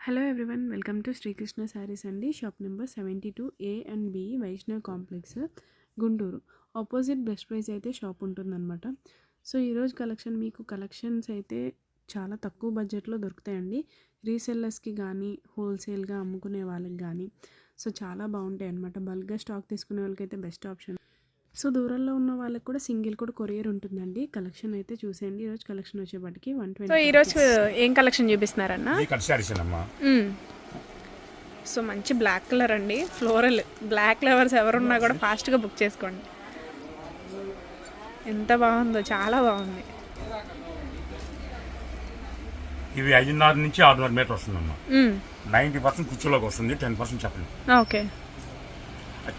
Hello everyone, welcome to Srikrishna saris అండి. Shop number 72A and B, Vaishnav complex, Guntur. Opposite Best Price అయితే shop ఉంటుందన్నమాట. So ఈరోజు collections అయితే చాలా తక్కువ బడ్జెట్లో దొరుకుతాయండి. రీసెల్లర్స్కి కానీ హోల్సేల్గా అమ్ముకునే వాళ్ళకి కానీ సో చాలా బాగుంటాయి అన్నమాట. బల్క్గా స్టాక్ తీసుకునే వాళ్ళకైతే బెస్ట్ ఆప్షన్. సో దూరంలో ఉన్న వాళ్ళకి కూడా సింగిల్ కూడా కొరియర్ ఉంటుందండి. కలెక్షన్ అయితే చూసేయండి. ఈరోజు కలెక్షన్ వచ్చేప్పటికి 120. సో ఈరోజు ఏం కలెక్షన్ చూపిస్తున్నారన్న? సో మంచి బ్లాక్ కలర్ అండి, ఫ్లోరల్. బ్లాక్ లవర్స్ ఎవరున్నా కూడా ఫాస్ట్గా బుక్ చేసుకోండి. ఎంత బాగుందో, చాలా బాగుంది. ఇవి 5.5 నుంచి 6.5 మీటర్ వస్తుందమ్మా. 90% కుర్చీలోకి వస్తుంది, 10% చెప్పలేదు. ఓకే,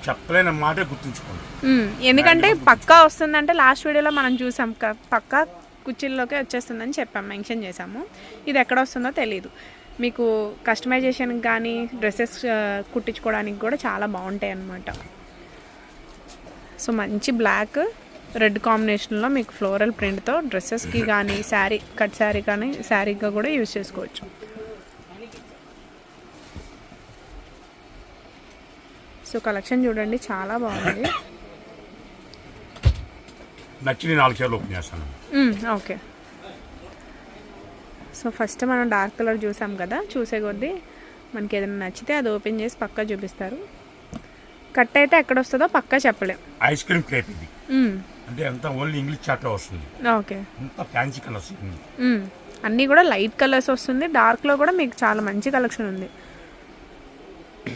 చెప్పలేని మాటే గుర్తుంచుకోండి. ఎందుకంటే పక్కా వస్తుందంటే లాస్ట్ వీడియోలో మనం చూసాం, పక్కా కుర్చీల్లోకే వచ్చేస్తుందని చెప్పాం, మెన్షన్ చేసాము. ఇది ఎక్కడ వస్తుందో తెలియదు. మీకు కస్టమైజేషన్కి కానీ డ్రెస్సెస్ కుట్టించుకోవడానికి కూడా చాలా బాగుంటాయి అన్నమాట. సో మంచి బ్లాక్ రెడ్ కాంబినేషన్లో మీకు ఫ్లోరల్ ప్రింట్తో డ్రెస్సెస్కి కానీ కట్ శారీ కానీ శారీగా కూడా యూజ్ చేసుకోవచ్చు. సో కలెక్షన్ చూడండి, చాలా బాగుంది. నచ్చిన 4 చీరలు ఓపెన్ చేస్తాను. ఓకే, సో ఫస్ట్ మనం డార్క్ కలర్ చూసాం కదా, చూసే కొద్దీ మనకి ఏదైనా నచ్చితే అది ఓపెన్ చేసి పక్కా చూపిస్తారు. కట్ అయితే ఎక్కడ వస్తుందో పక్కా చెప్పలేం. ఐస్ క్రీమ్ క్రేప్ ఇది, అంటే అంతా ఓన్లీ ఇంగ్లీష్ చార్ట్లో వస్తుంది. ఓకే, అంతా ఫ్యాన్సీ కలర్స్, అన్నీ కూడా లైట్ కలర్స్ వస్తుంది. డార్క్లో కూడా మీకు చాలా మంచి కలెక్షన్ ఉంది.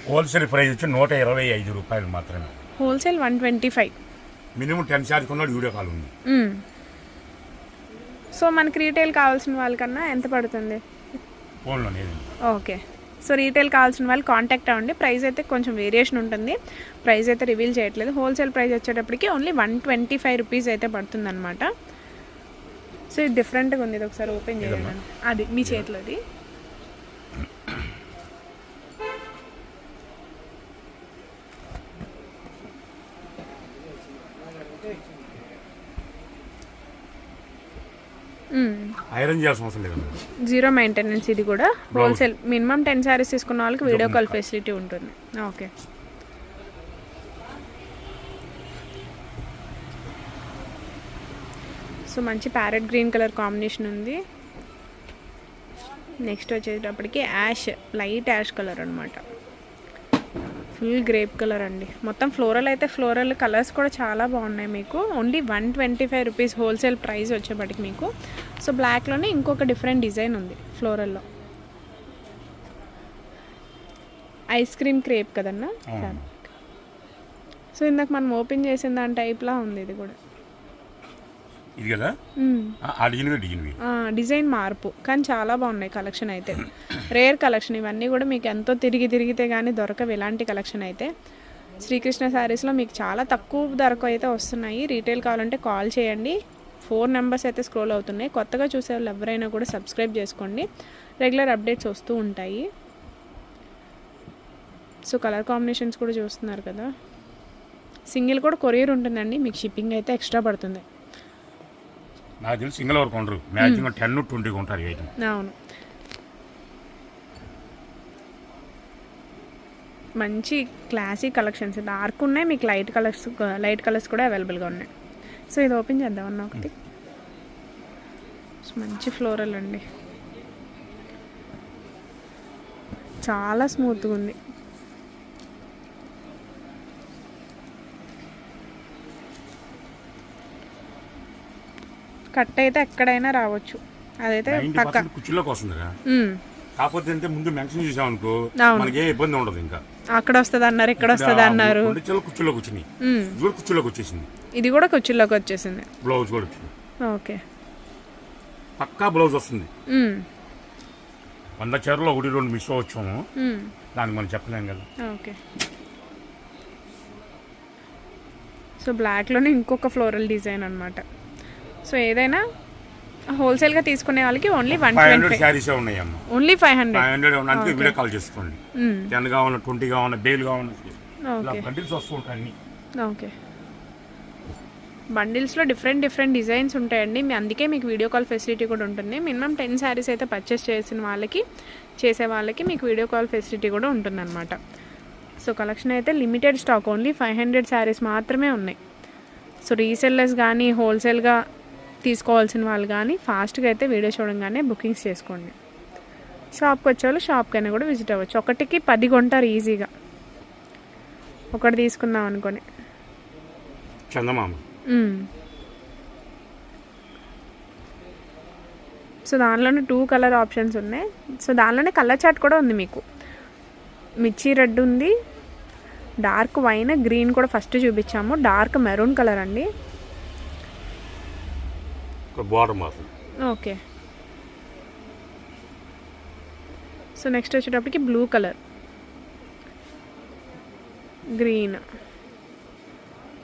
హోల్సేల్ ప్రైస్ వచ్చి 125 రూపాయలు మాత్రమే. హోల్సేల్ 125. మినిమం 10 శారీస్ కొన్నాడు, వీడియో కాల్ ఉంది. సో మనకి రీటైల్ కావాల్సిన వాళ్ళకన్నా ఎంత పడుతుంది? ఫోన్లో. ఓకే, సో రీటైల్ కావాల్సిన వాళ్ళు కాంటాక్ట్ అవ్వండి. ప్రైస్ అయితే కొంచెం వేరియేషన్ ఉంటుంది, ప్రైస్ అయితే రివీల్ చేయట్లేదు. హోల్సేల్ ప్రైస్ వచ్చేటప్పటికి ఓన్లీ 125 రూపీస్ అయితే పడుతుంది అనమాట. సో ఇది డిఫరెంట్గా ఉంది, ఇది ఒకసారి ఓపెన్ చేయాలి. అది మీ చేతిలోది. ఐరన్ చేయాల్సిన అవసరం లేదు, జీరో మెయింటెనెన్స్. ఇది కూడా హోల్సేల్. మినిమం 10 శారీస్ తీసుకున్న వాళ్ళకి వీడియో కాల్ ఫెసిలిటీ ఉంటుంది. ఓకే, సో మంచి ప్యారెట్ గ్రీన్ కలర్ కాంబినేషన్ ఉంది. నెక్స్ట్ వచ్చేటప్పటికి లైట్ యాష్ కలర్ అనమాట. ఫుల్ గ్రేప్ కలర్ అండి. మొత్తం ఫ్లోరల్ అయితే ఫ్లోరల్ కలర్స్ కూడా చాలా బాగున్నాయి. మీకు ఓన్లీ 125 రూపీస్ హోల్సేల్ ప్రైస్ వచ్చేప్పటికి మీకు. సో బ్లాక్లోనే ఇంకొక డిఫరెంట్ డిజైన్ ఉంది ఫ్లోరల్లో. ఐస్ క్రీమ్ క్రేప్ కదన్నా. సో ఇందాక మనం ఓపెన్ చేసిన దాని టైప్లా ఉంది ఇది కూడా. ఇది కదా డిజైన్ మార్పు, కానీ చాలా బాగున్నాయి కలెక్షన్ అయితే. రేర్ కలెక్షన్ ఇవన్నీ కూడా. మీకు ఎంతో తిరిగితే కానీ దొరకవు ఇలాంటి కలెక్షన్ అయితే. శ్రీకృష్ణ శారీస్లో మీకు చాలా తక్కువ ధరకు అయితే వస్తున్నాయి. రీటైల్ కావాలంటే కాల్ చేయండి. 4 నెంబర్స్ అయితే స్క్రోల్ అవుతున్నాయి. కొత్తగా చూసే వాళ్ళు ఎవరైనా కూడా సబ్స్క్రైబ్ చేసుకోండి, రెగ్యులర్ అప్డేట్స్ వస్తూ ఉంటాయి. సో కలర్ కాంబినేషన్స్ కూడా చూస్తున్నారు కదా. సింగిల్ కూడా కొరియర్ ఉంటుందండి, మీకు షిప్పింగ్ అయితే ఎక్స్ట్రా పడుతుంది. నాకు తెలిసి సింగిల్ వరకు ఉండరు, మ్యాక్సిమం 10-20 ఉంటారు. అవును, మంచి క్లాసీ కలెక్షన్స్. డార్క్ ఉన్నాయి, మీకు లైట్ కలర్స్ కూడా అవైలబుల్గా ఉన్నాయి. సో ఇది ఓపెన్ చేద్దామన్న ఒకటి. మంచి ఫ్లోరల్ అండి, చాలా స్మూత్గా ఉంది. కట్ అయితే ఎక్కడైనా రావచ్చు, అదైతే పక్క కుర్చీలోకి వస్తుంది. కాకపోతే అంటే ముందు మెన్షన్ చేసాం అనుకో, మనకి ఏ ఇబ్బంది ఉండదు. ఇంకా అక్కడ వస్తుంది అన్నారు, ఇక్కడ వస్తుంది అన్నారు. కుర్చీలోకి వచ్చినాయి, కుర్చీలోకి వచ్చేసింది. ఇది కూడా కుర్చీలోకి వచ్చేసింది. బ్లౌజ్ కూడా వచ్చింది. ఓకే, పక్కా బ్లౌజ్ వస్తుంది. 100 చీరలో 1-2 మిస్ అవ్వచ్చాము, దానికి మనం చెప్పలేం కదా. ఓకే, సో బ్లాక్లోనే ఇంకొక ఫ్లోరల్ డిజైన్ అనమాట. సో ఏదైనా హోల్సేల్గా తీసుకునే వాళ్ళకి ఓన్లీ 125 శారీస్ ఉన్నాయమ్మా. ఓన్లీ 500 ఉన్నందుకు వీడియో కాల్ చేసుకోండి. 10 కావాలన్నా 20 కావాలన్నా బేలు కావాలన్నా బండిల్స్ వస్తూ ఉంటాయి అన్ని. ఓకే, బండిల్స్లో డిఫరెంట్ డిజైన్స్ ఉంటాయండి. అందుకే మీకు వీడియో కాల్ ఫెసిలిటీ కూడా ఉంటుంది. మినిమం 10 శారీస్ అయితే పర్చేస్ చేసే వాళ్ళకి మీకు వీడియో కాల్ ఫెసిలిటీ కూడా ఉంటుందన్నమాట. సో కలెక్షన్ అయితే లిమిటెడ్ స్టాక్, ఓన్లీ 500 శారీస్ మాత్రమే ఉన్నాయి. సో రీసెల్లర్స్ కానీ హోల్సేల్గా తీసుకోవాల్సిన వాళ్ళు కానీ ఫాస్ట్గా అయితే వీడియో చూడంగానే బుకింగ్స్ చేసుకోండి. షాప్కి వచ్చేవాళ్ళు షాప్కైనా కూడా విజిట్ అవ్వచ్చు. ఒకటికి 10 కొంటారు ఈజీగా, ఒకటి తీసుకుందాం అనుకొని. చందమామ సో దానిలోనే 2 కలర్ ఆప్షన్స్ ఉన్నాయి. సో దానిలోనే కలర్ చార్ట్ కూడా ఉంది మీకు. మిర్చి రెడ్ ఉంది, డార్క్ వైన్, గ్రీన్ కూడా ఫస్ట్ చూపించాము, డార్క్ మెరూన్ కలర్ అండి. బార్డర్ మాత్రం ఓకే. సో నెక్స్ట్ వచ్చేటప్పటికి బ్లూ కలర్, గ్రీన్.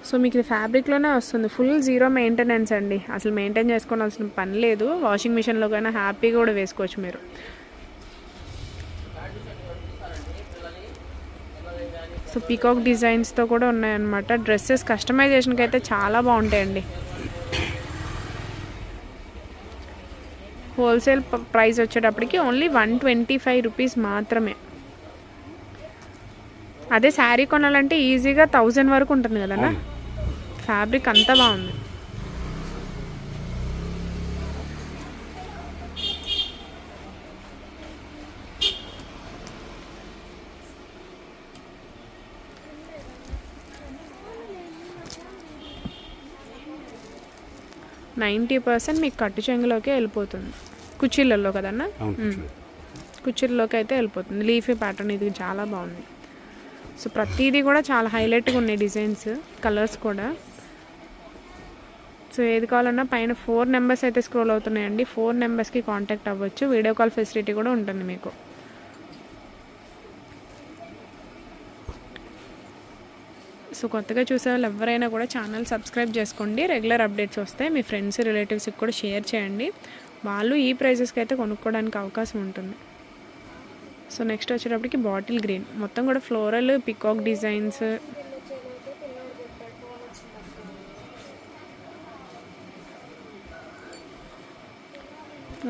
సో మీకు ఇది ఫ్యాబ్రిక్లోనే వస్తుంది. ఫుల్ జీరో మెయింటెనెన్స్ అండి, అసలు మెయింటైన్ చేసుకోవాల్సిన పని లేదు. వాషింగ్ మిషన్లో కన్నా హ్యాపీగా కూడా వేసుకోవచ్చు మీరు. సో పీకాక్ డిజైన్స్తో కూడా ఉన్నాయన్నమాట. డ్రెస్సెస్ కస్టమైజేషన్కి అయితే చాలా బాగుంటాయండి. హోల్సేల్ ప్రైస్ వచ్చేటప్పటికి ఓన్లీ 125 రూపీస్ మాత్రమే. అదే శారీ కొనాలంటే ఈజీగా 1000 వరకు ఉంటుంది కదన్నా. ఫ్యాబ్రిక్ అంతా బాగుంది. %90 మీకు కట్టు చెంగులోకే వెళ్ళిపోతుంది. కుర్చీలలో కదన్నా, కుర్చీలలోకి అయితే వెళ్ళిపోతుంది. లీఫీ ప్యాటర్న్ ఇది చాలా బాగుంది. సో ప్రతిదీ కూడా చాలా హైలైట్గా ఉన్నాయి డిజైన్స్, కలర్స్ కూడా. సో ఏది కావాలన్నా పైన 4 నెంబర్స్ అయితే స్క్రోల్ అవుతున్నాయండి. 4 నెంబర్స్కి కాంటాక్ట్ అవ్వచ్చు. వీడియో కాల్ ఫెసిలిటీ కూడా ఉంటుంది మీకు. సో కొత్తగా చూసే వాళ్ళు ఎవరైనా కూడా ఛానల్ సబ్స్క్రైబ్ చేసుకోండి. రెగ్యులర్ అప్డేట్స్ వస్తాయి. మీ ఫ్రెండ్స్ రిలేటివ్స్కి కూడా షేర్ చేయండి. వాళ్ళు ఈ ప్రైజెస్కి అయితే కొనుక్కోవడానికి అవకాశం ఉంటుంది. సో నెక్స్ట్ వచ్చేటప్పటికి బాటిల్ గ్రీన్, మొత్తం కూడా floral peacock designs.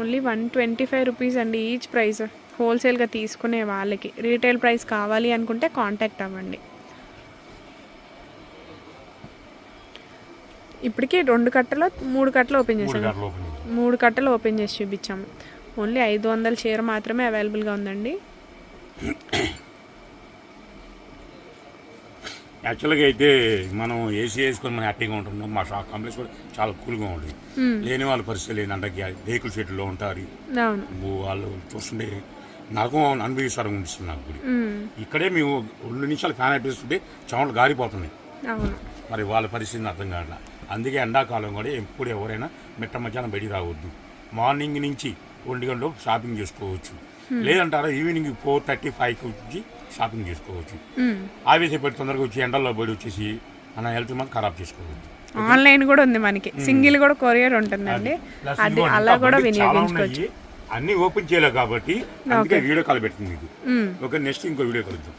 Only 125 rupees అండి ఈచ్ ప్రైస్. హోల్సేల్గా తీసుకునే వాళ్ళకి. రీటైల్ ప్రైస్ కావాలి అనుకుంటే కాంటాక్ట్ అవ్వండి. ఇప్పటికి 2 కట్టలో 3 కట్టలు ఓపెన్ చేసాము. 3 కట్టలు ఓపెన్ చేసి చూపించాము. ఓన్లీ 500 చీర మాత్రమే అవైలబుల్గా ఉందండి. యాక్చువల్గా అయితే మనం ఏసీ వేసుకొని మనం హ్యాపీగా ఉంటున్నాం. మా షాప్ కాంప్లెక్స్ కూడా చాలా కూల్గా ఉంటుంది. లేని వాళ్ళ పరిస్థితి లేని అంటే రేకుల షెడ్లో ఉంటారు. వాళ్ళు చూస్తుంటే నరకం అనుభవిస్తారు అనిపిస్తుంది నాకు కూడా. ఇక్కడే మేము 2 నిమిషాలు ఫ్యాన్ అయిపోతుంటే చెమటలు గారిపోతున్నాయి. మరి వాళ్ళ పరిస్థితిని అర్థం కావట్లా. అందుకే ఎండాకాలం కూడా ఎప్పుడు ఎవరైనా మిట్ట మధ్యాహ్నం బయటికి రావద్దు. మార్నింగ్ నుంచి 1 గంటలో షాపింగ్ చేసుకోవచ్చు. లేదంటారా ఈవినింగ్ 4:35 వచ్చి షాపింగ్ చేసుకోవచ్చు. ఆవేశపడి తొందరగా వచ్చి ఎండల్లో బయట వచ్చేసి మన హెల్త్ మనం ఖరాబ్ చేసుకోవచ్చు. ఆన్లైన్ కూడా ఉంది మనకి, సింగిల్ కూడా కొరియర్ ఉంటుందండి. అది అలా కూడా వినియోగించుకోవచ్చు. అన్ని ఓపెన్ చేయలేదు కాబట్టి అందుకే వీడియో కాల్ పెట్టింది మీకు. ఓకే, నెక్స్ట్ ఇంకో వీడియో కలుద్దాం.